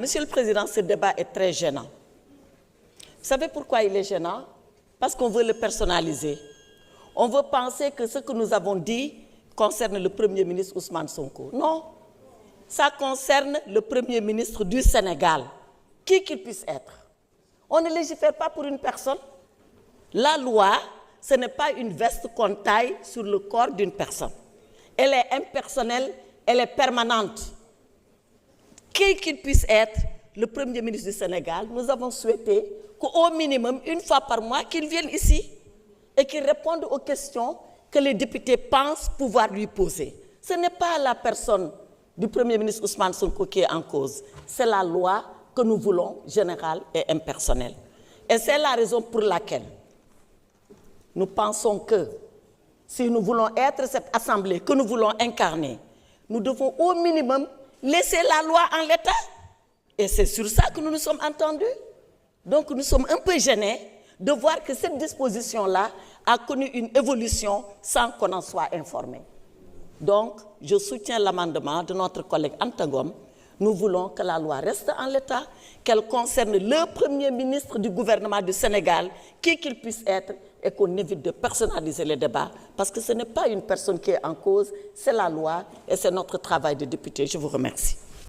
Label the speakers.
Speaker 1: Monsieur le Président, ce débat est très gênant. Vous savez pourquoi il est gênant? Parce qu'on veut le personnaliser. On veut penser que ce que nous avons dit concerne le Premier ministre Ousmane Sonko. Non, ça concerne le Premier ministre du Sénégal, qui qu'il puisse être. On ne légifère pas pour une personne. La loi, ce n'est pas une veste qu'on taille sur le corps d'une personne. Elle est impersonnelle, elle est permanente. Qui qu'il puisse être, le Premier ministre du Sénégal, nous avons souhaité qu'au minimum, une fois par mois, qu'il vienne ici et qu'il réponde aux questions que les députés pensent pouvoir lui poser. Ce n'est pas la personne du Premier ministre Ousmane Sonko qui est en cause, c'est la loi que nous voulons générale et impersonnelle. Et c'est la raison pour laquelle nous pensons que si nous voulons être cette assemblée que nous voulons incarner, nous devons au minimum laisser la loi en l'état. Et c'est sur ça que nous nous sommes entendus. Donc nous sommes un peu gênés de voir que cette disposition-là a connu une évolution sans qu'on en soit informé. Donc je soutiens l'amendement de notre collègue Anta Ngom. Nous voulons que la loi reste en l'état, qu'elle concerne le Premier ministre du gouvernement du Sénégal, qui qu'il puisse être, et qu'on évite de personnaliser les débats, parce que ce n'est pas une personne qui est en cause, c'est la loi et c'est notre travail de député. Je vous remercie.